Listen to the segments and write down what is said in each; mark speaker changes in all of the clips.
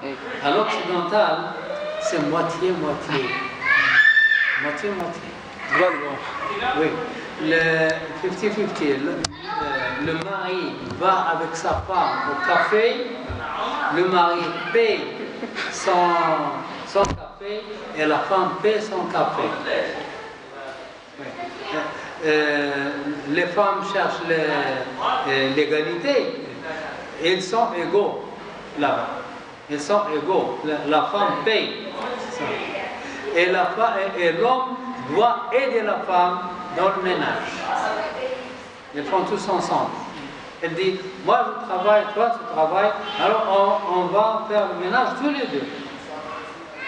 Speaker 1: Oui.
Speaker 2: À l'occidental, c'est moitié-moitié. Moitié-moitié.
Speaker 1: Droit, droit.
Speaker 2: Oui. Le 50-50, le mari va avec sa femme au café, le mari paie son café et la femme paie son café. Oui. Les femmes cherchent l'égalité. Ils sont égaux là-bas. Ils sont égaux. La femme paye. Et l'homme doit aider la femme dans le ménage. Ils font tous ensemble. Elle dit, moi je travaille, toi tu travailles, alors on va faire le ménage tous les deux.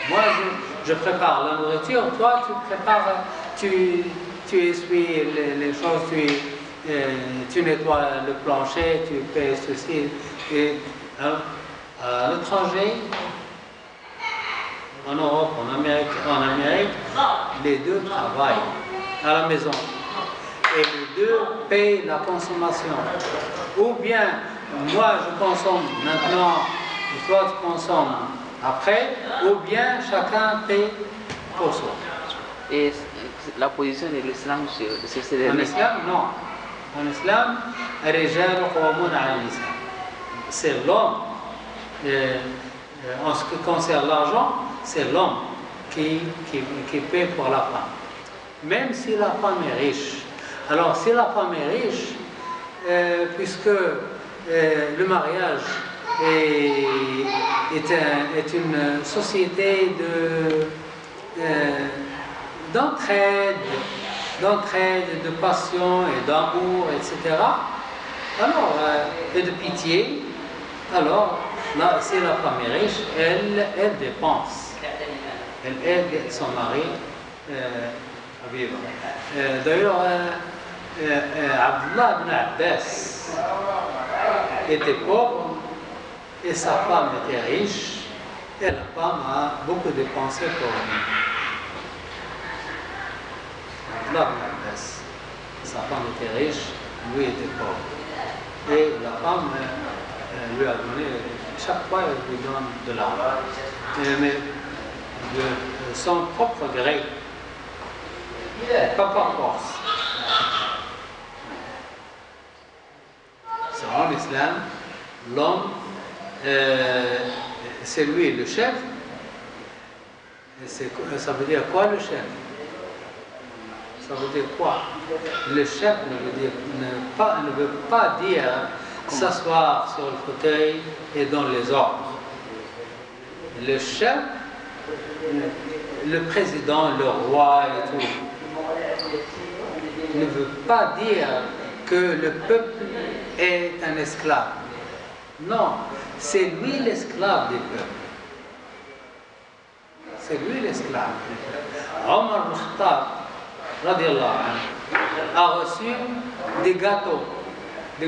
Speaker 2: Moi je prépare la nourriture, toi tu prépares, tu essuies les choses, tu nettoies le plancher, tu fais ceci. Et alors, à l'étranger, en Europe, en Amérique, les deux travaillent à la maison. Et les deux payent la consommation. Ou bien, moi je consomme maintenant, et toi tu consommes après, ou bien chacun paye pour soi.
Speaker 1: Et la position de l'islam sur ces
Speaker 2: En islam, non. En islam, c'est l'homme. En ce qui concerne l'argent, c'est l'homme qui paie pour la femme. Même si la femme est riche. Alors, si la femme est riche, puisque le mariage est une société d'entraide, de passion et d'amour, etc. Alors, et de pitié, alors, là, si la femme est riche, elle dépense. Elle aide son mari à vivre. D'ailleurs, Abdullah ibn Abbas était pauvre et sa femme était riche et la femme a beaucoup dépensé pour lui. Abdullah ibn Abbas, sa femme était riche, lui était pauvre. Et la femme lui a donné, chaque fois elle lui donne de l'argent, mais de son propre gré, pas par force. Selon l'islam, l'homme, c'est lui le chef. Ça veut dire quoi le chef? Ça veut dire quoi? Le chef ne veut pas dire s'asseoir sur le fauteuil et donner les ordres. Le chef, le président, le roi et tout, ne veut pas dire que le peuple est un esclave. Non, c'est lui l'esclave du peuple. C'est lui l'esclave du peuple. Omar al-Khattab, radiallahu anhu, a reçu des gâteaux de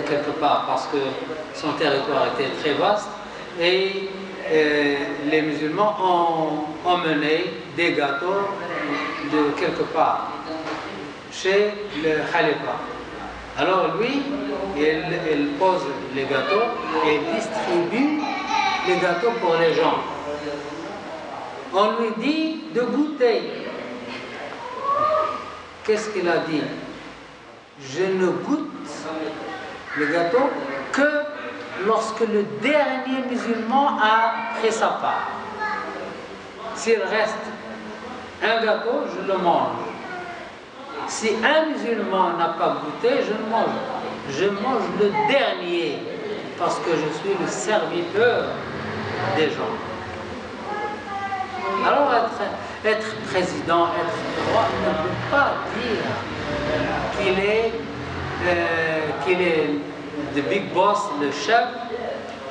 Speaker 2: quelque part, parce que son territoire était très vaste et les musulmans ont emmené des gâteaux de quelque part chez le khalifa. Alors lui, il pose les gâteaux et distribue les gâteaux pour les gens. On lui dit de goûter. Qu'est-ce qu'il a dit? Je ne goûte le gâteau que lorsque le dernier musulman a pris sa part. S'il reste un gâteau, je le mange. Si un musulman n'a pas goûté, je ne mange pas. Je mange le dernier parce que je suis le serviteur des gens. Alors être président, être roi ne veut pas dire qu'il est le big boss, le chef,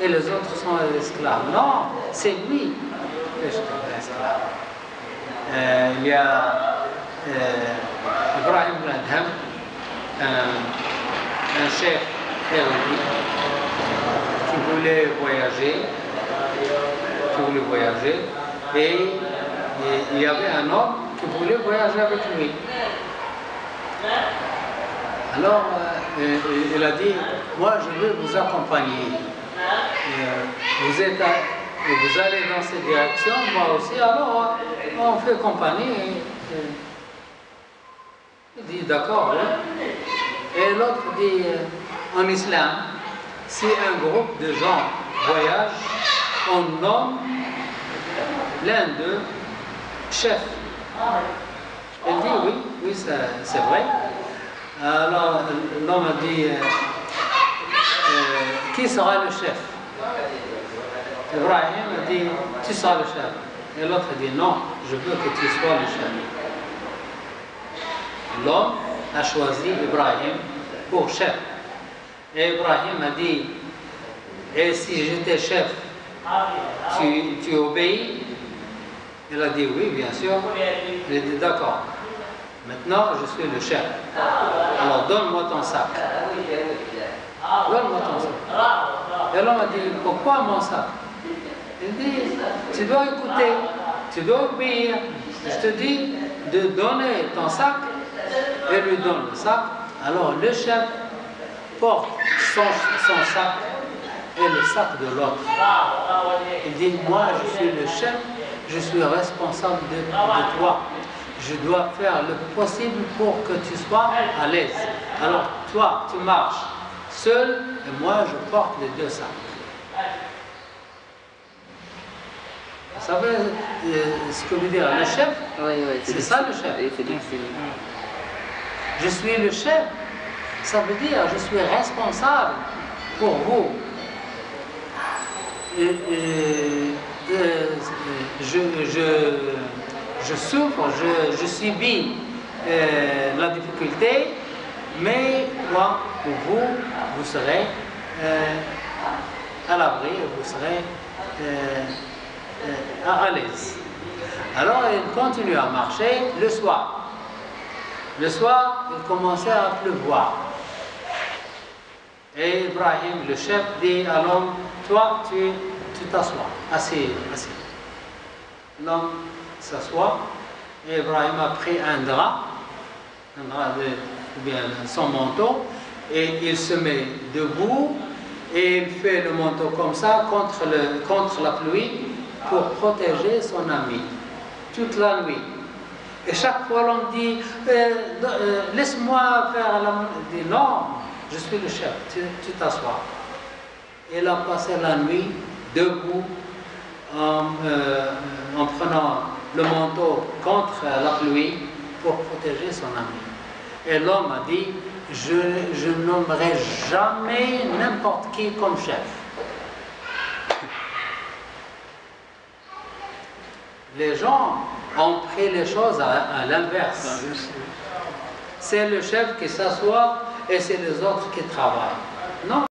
Speaker 2: et les autres sont les esclaves. Non, c'est lui l'esclave. Il y a Ibrahim ibn Adham, un chef érudit qui voulait voyager, et il y avait un homme qui voulait voyager avec lui. Alors, il a dit, moi je veux vous accompagner. vous allez dans cette direction, moi aussi, alors on fait compagnie. Il dit d'accord, oui. Et l'autre dit, en islam, si un groupe de gens voyage, on nomme l'un d'eux chef. Il dit oui, c'est vrai. Alors l'homme a dit, qui sera le chef? Ibrahim a dit, tu seras le chef. Et l'autre a dit, non, je veux que tu sois le chef. L'homme a choisi Ibrahim pour chef. Et Ibrahim a dit, et si j'étais chef, tu obéis? Il a dit oui, bien sûr. Il a dit d'accord. Maintenant, je suis le chef. Alors, donne-moi ton sac. Donne-moi ton sac. Et l'homme a dit, pourquoi mon sac? Il dit, tu dois écouter, tu dois obéir. Je te dis de donner ton sac et lui donne le sac. Alors, le chef porte son sac et le sac de l'autre. Il dit, moi, je suis le chef, je suis responsable de toi. Je dois faire le possible pour que tu sois à l'aise. Alors, toi, tu marches seul et moi, je porte les deux sacs. Vous savez ce que veut dire le chef?
Speaker 1: Oui,
Speaker 2: c'est ça le chef.
Speaker 1: Oui, c'est difficile.
Speaker 2: Je suis le chef. Ça veut dire je suis responsable pour vous. Je souffre, je subis la difficulté, mais moi, pour vous, vous serez à l'abri, vous serez à l'aise. Alors il continue à marcher le soir. Le soir, il commençait à pleuvoir. Et Ibrahim, le chef, dit à l'homme, toi, tu t'assois, assis. L'homme s'assoit, et Ibrahim a pris un drap ou bien son manteau, et il se met debout, et il fait le manteau comme ça, contre la pluie, pour protéger son ami, toute la nuit. Et chaque fois, l'homme dit, laisse-moi faire la... Il dit, non, je suis le chef, tu t'assois. Il a passé la nuit debout, en prenant le manteau contre la pluie pour protéger son ami. Et l'homme a dit, je nommerai jamais n'importe qui comme chef. Les gens ont pris les choses à l'inverse. C'est le chef qui s'assoit et c'est les autres qui travaillent. Non.